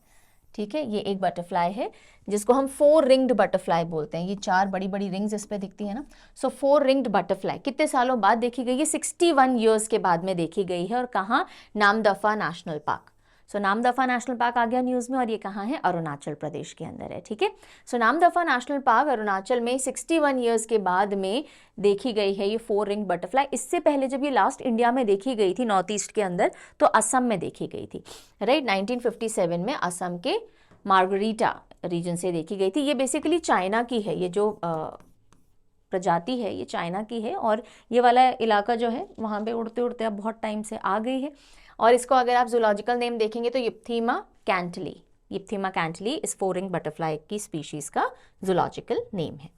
ठीक है, ये एक बटरफ्लाई है जिसको हम 4 रिंग्ड बटरफ्लाई बोलते हैं। ये 4 बड़ी बड़ी रिंग्स इस पे दिखती है ना। सो 4 रिंग्ड बटरफ्लाई कितने सालों बाद देखी गई है? 61 ईयर्स के बाद में देखी गई है। और कहाँ? Namdapha national park. So Namdapha national park आ गया न्यूज़ में, और ये कहाँ है? अरुणाचल प्रदेश के अंदर है। ठीक है, सो नामदफा नेशनल पार्क अरुणाचल में 61 ईयर्स के बाद में देखी गई है ये 4 रिंग बटरफ्लाई। इससे पहले जब ये लास्ट इंडिया में देखी गई थी नॉर्थ ईस्ट के अंदर, तो असम में देखी गई थी, राइट। 1957 में असम के मार्गरीटा रीजन से देखी गई थी। ये बेसिकली चाइना की है, ये जो प्रजाति है ये चाइना की है, और ये वाला इलाका जो है वहाँ पे उड़ते उड़ते अब बहुत टाइम से आ गई है। और इसको अगर आप जूलॉजिकल नेम देखेंगे तो यिप्थीमा कैंटली इस 4 रिंग बटरफ्लाई की स्पीशीज का जूलॉजिकल नेम है।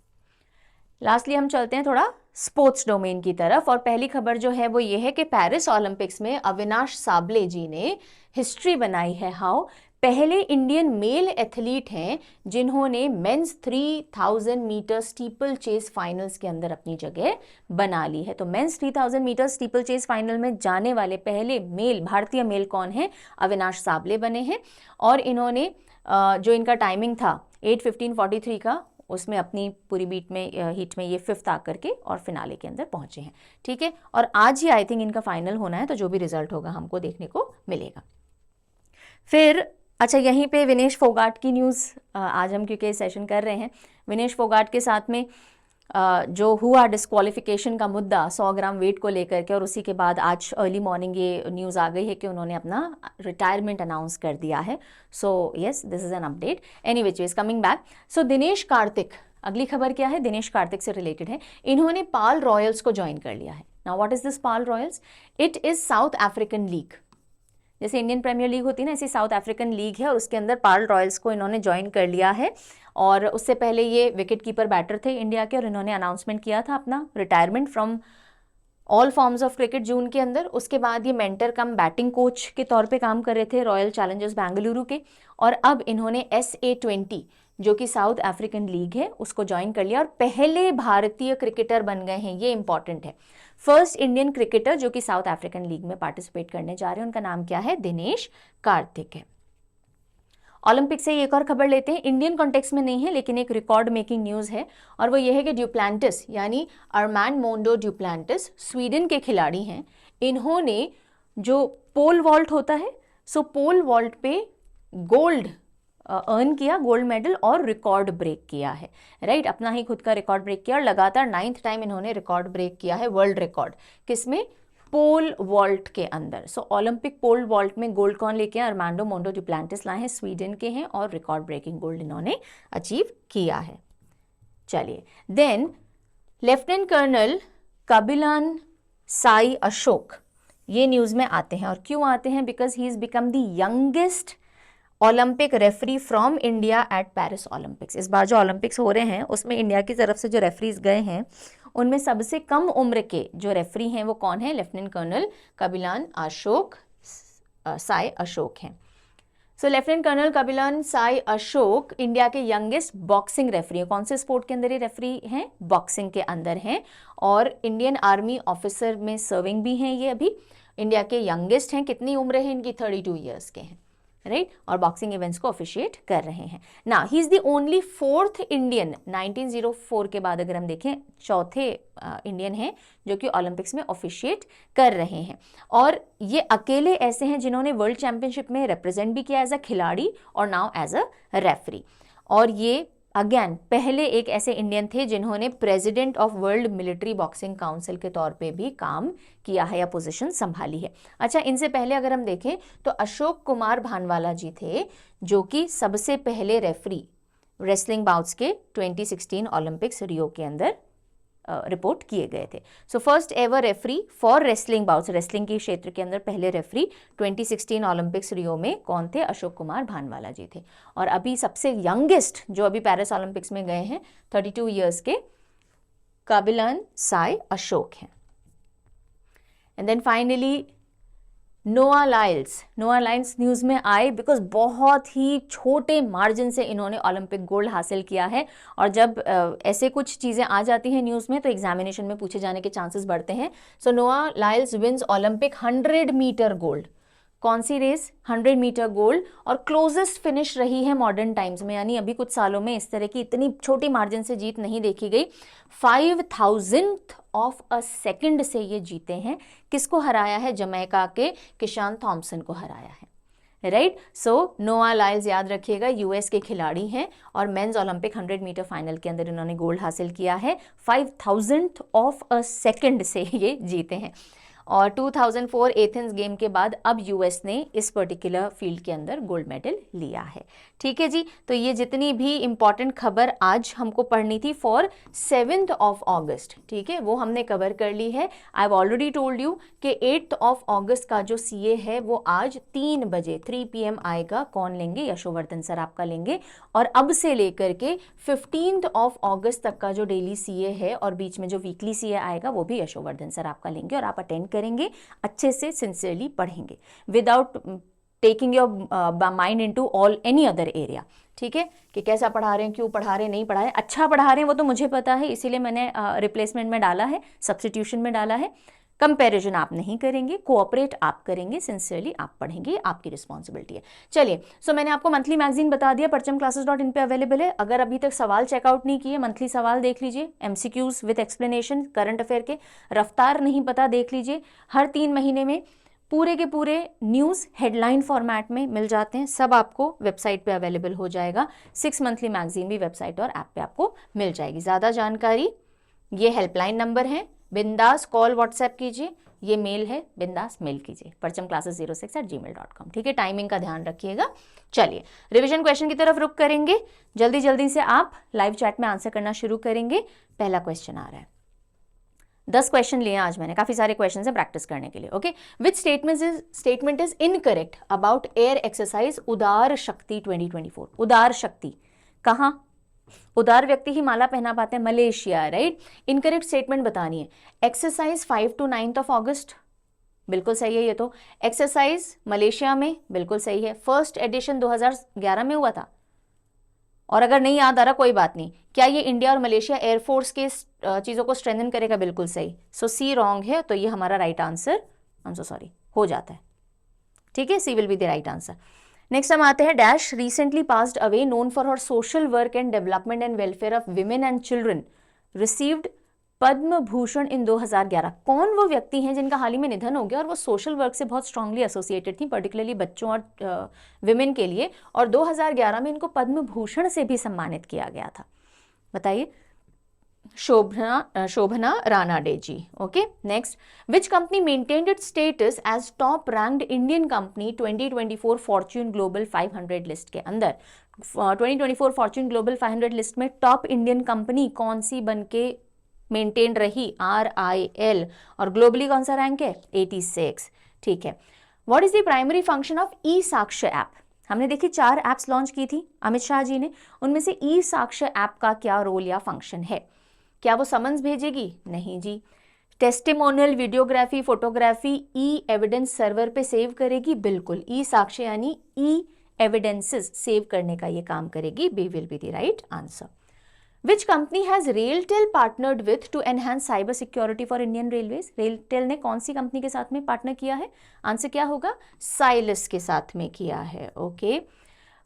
लास्टली हम चलते हैं थोड़ा स्पोर्ट्स डोमेन की तरफ, और पहली खबर जो है वो ये है कि पेरिस ओलंपिक्स में अविनाश साबले जी ने हिस्ट्री बनाई है। हाउ? पहले इंडियन मेल एथलीट हैं जिन्होंने men's 3000 metre steeplechase finals के अंदर अपनी जगह बना ली है। तो men's 3000 metre steeplechase final में जाने वाले पहले मेल, भारतीय मेल कौन है? अविनाश साबले बने हैं। और इन्होंने जो इनका टाइमिंग था 8:15:43 का, उसमें अपनी पूरी हीट में ये 5th आकर के और फिनाले के अंदर पहुंचे हैं। ठीक है, और आज ही आई थिंक इनका फाइनल होना है, तो जो भी रिजल्ट होगा हमको देखने को मिलेगा। फिर अच्छा, यहीं पे विनेश फोगाट की न्यूज़ आज हम क्योंकि सेशन कर रहे हैं, विनेश फोगाट के साथ में जो हुआ डिस्क्वालिफिकेशन का मुद्दा 100 ग्राम वेट को लेकर के, और उसी के बाद आज अर्ली मॉर्निंग ये न्यूज़ आ गई है कि उन्होंने अपना रिटायरमेंट अनाउंस कर दिया है। So yes, this is an update. Any which is coming back. So Dinesh Karthik, अगली खबर क्या है? दिनेश कार्तिक से रिलेटेड है। इन्होंने पाल रॉयल्स को ज्वाइन कर लिया है। Now what is this Pal Royals? It is south African league. जैसे इंडियन प्रीमियर लीग होती है ना, ऐसी साउथ अफ्रीकन लीग है, और उसके अंदर पाल रॉयल्स को इन्होंने ज्वाइन कर लिया है। और उससे पहले ये विकेट कीपर बैटर थे इंडिया के, और इन्होंने अनाउंसमेंट किया था अपना retirement from all forms of cricket जून के अंदर। उसके बाद ये मेंटर कम बैटिंग कोच के तौर पे काम कर रहे थे रॉयल चैलेंजर्स बेंगलुरु के, और अब इन्होंने SA20 जो कि साउथ अफ्रीकन लीग है उसको ज्वाइन कर लिया, और पहले भारतीय क्रिकेटर बन गए हैं। ये इंपॉर्टेंट है, फर्स्ट इंडियन क्रिकेटर जो कि साउथ अफ्रीकन लीग में पार्टिसिपेट करने जा रहे हैं। उनका नाम क्या है? दिनेश कार्तिक है। ओलंपिक से एक और खबर लेते हैं, इंडियन कॉन्टेक्स्ट में नहीं है लेकिन एक रिकॉर्ड मेकिंग न्यूज़ है, और वो ये है कि ड्यूप्लांटिस यानी अरमांड ड्यूप्लांटिस स्वीडन के खिलाड़ी हैं। इन्होंने जो पोल वॉल्ट होता है, सो पोल वॉल्ट पे गोल्ड अर्न किया, गोल्ड मेडल, और रिकॉर्ड ब्रेक किया है, राइट। अपना ही खुद का रिकॉर्ड ब्रेक किया, और लगातार 9th टाइम इन्होंने रिकॉर्ड ब्रेक किया है, वर्ल्ड रिकॉर्ड। किसमें? पोल वॉल्ट के अंदर। सो ओलंपिक पोल वॉल्ट में गोल्ड कौन लेके आए? अरमांडो ड्यूप्लांटिस लाए हैं, स्वीडन के हैं, और रिकॉर्ड ब्रेकिंग गोल्ड इन्होंने अचीव किया है। चलिए, then lieutenant colonel Kabilan Sai Ashok ये न्यूज़ में आते हैं, और क्यों आते हैं? Because he is become the youngest Olympic referee from India at Paris Olympics. इस बार जो ओलंपिक्स हो रहे हैं उसमें इंडिया की तरफ से जो रेफरीज गए हैं उनमें सबसे कम उम्र के जो रेफरी हैं वो कौन है? लेफ्टिनेंट कर्नल कबिलान साई अशोक हैं। So lieutenant colonel Kabilan Sai Ashok India के यंगेस्ट बॉक्सिंग रेफरी हैं। कौन से स्पोर्ट के अंदर ये रेफरी हैं? बॉक्सिंग के अंदर हैं, और इंडियन आर्मी ऑफिसर में सर्विंग भी हैं। ये अभी इंडिया के यंगेस्ट हैं। कितनी उम्र है इनकी? 32 ईयर्स के हैं, राइट, और बॉक्सिंग इवेंट्स को ऑफिशिएट कर रहे हैं। ना he is the only 4th Indian, 1904 के बाद अगर हम देखें चौथे इंडियन हैं जो कि ओलंपिक्स में ऑफिशिएट कर रहे हैं, और ये अकेले ऐसे हैं जिन्होंने वर्ल्ड चैंपियनशिप में रिप्रेजेंट भी किया एज अ खिलाड़ी और नाउ एज अ रेफरी। और ये अगेन पहले एक ऐसे इंडियन थे जिन्होंने president of world military boxing council के तौर पे भी काम किया है या पोजीशन संभाली है। अच्छा, इनसे पहले अगर हम देखें तो अशोक कुमार भानवाला जी थे जो कि सबसे पहले रेफरी रेसलिंग बाउट्स के 2016 ओलंपिक्स रियो के अंदर रिपोर्ट किए गए थे। So first ever referee for wrestling bouts, wrestling के क्षेत्र के अंदर पहले रेफरी 2016 ओलंपिक्स रियो में कौन थे? अशोक कुमार भानवाला जी थे। और अभी सबसे यंगेस्ट जो अभी पेरिस ओलंपिक्स में गए हैं 32 ईयर्स के कबिलान साई अशोक हैं। एंड देन फाइनली नोआ लाइल्स न्यूज़ में आए बिकॉज बहुत ही छोटे मार्जिन से इन्होंने ओलंपिक गोल्ड हासिल किया है। और जब ऐसे कुछ चीज़ें आ जाती हैं न्यूज़ में तो एग्जामिनेशन में पूछे जाने के चांसेस बढ़ते हैं। सो नोआ लाइल्स विंस ओलंपिक 100 मीटर गोल्ड। कौन सी रेस? 100 मीटर गोल्ड, और क्लोजेस्ट फिनिश रही है मॉडर्न टाइम्स में, यानी अभी कुछ सालों में इस तरह की इतनी छोटी मार्जिन से जीत नहीं देखी गई। 5,000th ऑफ अ सेकंड से ये जीते हैं। किसको हराया है? जमैका के किशान थॉम्सन को हराया है, राइट। सो नोआ लाइल्स याद रखिएगा, यूएस के खिलाड़ी हैं और मेंस ओलंपिक 100 मीटर फाइनल के अंदर इन्होंने गोल्ड हासिल किया है। 5,000th ऑफ अ सेकंड से ये जीते हैं। और 2004 एथेंस गेम के बाद अब यूएस ने इस पर्टिकुलर फील्ड के अंदर गोल्ड मेडल लिया है। ठीक है जी, तो ये जितनी भी इंपॉर्टेंट खबर आज हमको पढ़नी थी फॉर 7th ऑफ अगस्त, ठीक है, वो हमने कवर कर ली है। I have already told you कि 8th ऑफ अगस्त का जो सीए है वो आज 3 बजे 3 PM आएगा। कौन लेंगे? यशोवर्धन सर आपका लेंगे। और अब से लेकर के 15th ऑफ अगस्त तक का जो डेली सीए है और बीच में जो वीकली सीए आएगा वो भी यशोवर्धन सर आपका लेंगे, और आप अटेंड करेंगे, अच्छे से सिंसियरली पढ़ेंगे without taking your mind into all any other area. ठीक है, कि कैसा पढ़ा रहे हैं, क्यों पढ़ा रहे हैं, नहीं पढ़ा रहे हैं, अच्छा पढ़ा रहे हैं वो तो मुझे पता है, इसीलिए मैंने रिप्लेसमेंट में डाला है, सब्स्टिट्यूशन में डाला है। कंपैरिजन आप नहीं करेंगे, कोऑपरेट आप करेंगे, सिंसियरली आप पढ़ेंगे, आपकी रिस्पॉन्सिबिलिटी है। चलिए, सो मैंने आपको मंथली मैगजीन बता दिया, परचमक्लासेस.in पे अवेलेबल है। अगर अभी तक सवाल चेकआउट नहीं किए, मंथली सवाल देख लीजिए, MCQs with explanation, current affair के, रफ्तार नहीं पता देख लीजिए। हर 3 महीने में पूरे के पूरे न्यूज़ हेडलाइन फॉर्मेट में मिल जाते हैं, सब आपको वेबसाइट पे अवेलेबल हो जाएगा। 6 मंथली मैगजीन भी वेबसाइट और ऐप पे आपको मिल जाएगी। ज़्यादा जानकारी, ये हेल्पलाइन नंबर है, बिंदास कॉल व्हाट्सएप कीजिए, ये मेल है, बिंदास मेल कीजिए parchamclasses06@gmail.com। ठीक है, टाइमिंग का ध्यान रखिएगा। चलिए रिवीजन क्वेश्चन की तरफ रुक करेंगे, जल्दी जल्दी से आप लाइव चैट में आंसर करना शुरू करेंगे। पहला क्वेश्चन आ रहा है, 10 क्वेश्चन लिए आज मैंने, काफी सारे क्वेश्चन है प्रैक्टिस करने के लिए। Okay, which statement is incorrect about air exercise उदार शक्ति 2024? उदार शक्ति कहाँ? उदार व्यक्ति ही माला पहना पाते हैं, मलेशिया, राइट। इनकरेक्ट स्टेटमेंट बतानी है। एक्सरसाइज 5 to 9th ऑफ अगस्त, बिल्कुल सही है ये तो। एक्सरसाइज मलेशिया में, बिल्कुल सही है। फर्स्ट एडिशन 2011 में हुआ था, और अगर नहीं याद आ रहा कोई बात नहीं। क्या ये इंडिया और मलेशिया एयरफोर्स के चीज़ों को स्ट्रेंथन करेगा? बिल्कुल सही। सो सी रॉन्ग है, तो ये हमारा right answer, I am so sorry, हो जाता है। ठीक है, C will be the right answer. Next हम आते हैं, dash recently passed away known for her social work and development and welfare of women and children received Padma Bhushan in 2011। कौन वो व्यक्ति हैं जिनका हाल ही में निधन हो गया और वो सोशल वर्क से बहुत स्ट्रांगली एसोसिएटेड थी, पर्टिकुलरली बच्चों और विमेन के लिए, और 2011 में इनको पद्म भूषण से भी सम्मानित किया गया था? बताइए। Shobhana Ranade ji. Okay, next, which company maintained its status as top ranked Indian company 2024 Fortune global 500 list के अंदर? 2024 फॉर्च्यून ग्लोबल 500 लिस्ट में टॉप इंडियन कंपनी कौन सी बनके मेंटेन रही? RIL। और ग्लोबली कौन सा रैंक है? 86। ठीक है, what is the primary function of e Sakshya app? हमने देखी 4 ऐप्स लॉन्च की थी अमित शाह जी ने, उनमें से ई साक्ष्य ऐप का क्या रोल या फंक्शन है? क्या वो समन्स भेजेगी? नहीं जी। टेस्टिमोनियल, वीडियोग्राफी, फोटोग्राफी ई एविडेंस सर्वर पे सेव करेगी? बिल्कुल। ई साक्ष्य यानी ई एविडेंसेस सेव करने का ये काम करेगी। B will be the right answer. Which company has RailTel partnered with to enhance cyber security for Indian railways? RailTel ने कौन सी कंपनी के साथ में पार्टनर किया है? आंसर क्या होगा? साइलस के साथ में किया है। Okay,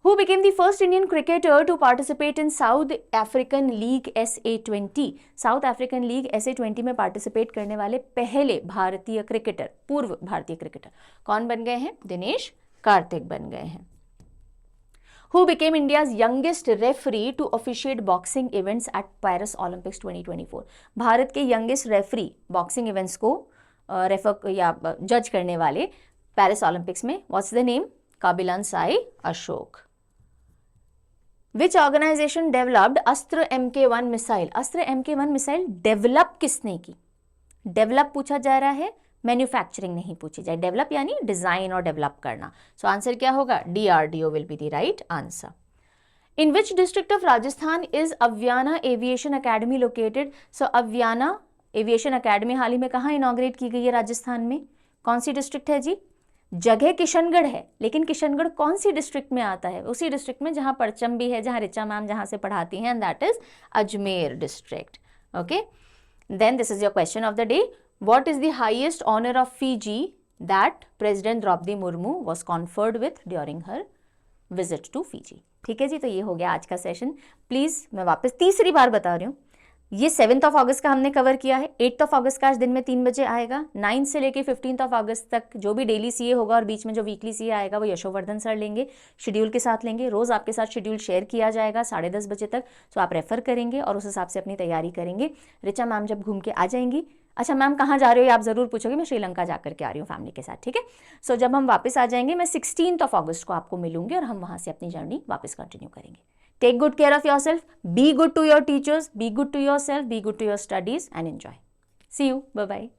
Who became the first Indian cricketer to participate in South African League SA20? South African League SA20 में पार्टिसिपेट करने वाले पहले भारतीय क्रिकेटर, पूर्व भारतीय क्रिकेटर कौन बन गए हैं? दिनेश कार्तिक बन गए हैं। Who became India's youngest referee to officiate boxing events at Paris Olympics 2024? Bharat के यंगेस्ट रेफरी बॉक्सिंग इवेंट्स को रेफर या जज करने वाले पेरिस ओलंपिक्स में, what's the name? Kabilan Sai Ashok. Which organization developed अस्त्र MK1 मिसाइल? अस्त्र MK1 मिसाइल डेवलप किसने की? डेवलप पूछा जा रहा है, मैन्युफैक्चरिंग नहीं पूछी जाए। डेवलप यानी डिजाइन और डेवलप करना। सो आंसर क्या होगा? DRDO will be the right answer. In which district of Rajasthan is Avyana aviation academy located? So Avyana aviation academy हाल ही में कहाँ इनॉग्रेट की गई है? राजस्थान में। कौन सी डिस्ट्रिक्ट है जी? जगह किशनगढ़ है, लेकिन किशनगढ़ कौन सी डिस्ट्रिक्ट में आता है? उसी डिस्ट्रिक्ट में जहां परचम भी है, जहां ऋचा मैम जहां से पढ़ाती हैं, and that is Ajmer district. Okay, then this is your question of the day. What is the highest honour of Fiji that president Draupadi Murmu was conferred with during her visit to Fiji? ठीक है जी, तो ये हो गया आज का सेशन. प्लीज मैं वापस तीसरी बार बता रही हूँ, ये 7th ऑफ अगस्त का हमने कवर किया है. 8th ऑफ अगस्त का आज दिन में 3 बजे आएगा. 9 से लेके 15th ऑफ अगस्त तक जो भी डेली सीए होगा और बीच में जो वीकली सीए आएगा वो यशोवर्धन सर लेंगे, शेड्यूल के साथ लेंगे. रोज आपके साथ शेड्यूल शेयर किया जाएगा 10:30 बजे तक. सो आप रेफर करेंगे और उस हिसाब से अपनी तैयारी करेंगे. ऋचा मैम जब घूम के आ जाएंगी, अच्छा मैम कहाँ जा रहे हो, आप जरूर पूछोगे. मैं श्रीलंका जाकर के आ रही हूँ फैमिली के साथ. ठीक है, सो जब हम वापस आ जाएंगे मैं 16th ऑफ अगस्त को आपको मिलूंगी और हम वहां से अपनी जर्नी वापस कंटिन्यू करेंगे. Take good care of yourself, be good to your teachers, be good to yourself, be good to your studies and enjoy. See you. Bye-bye.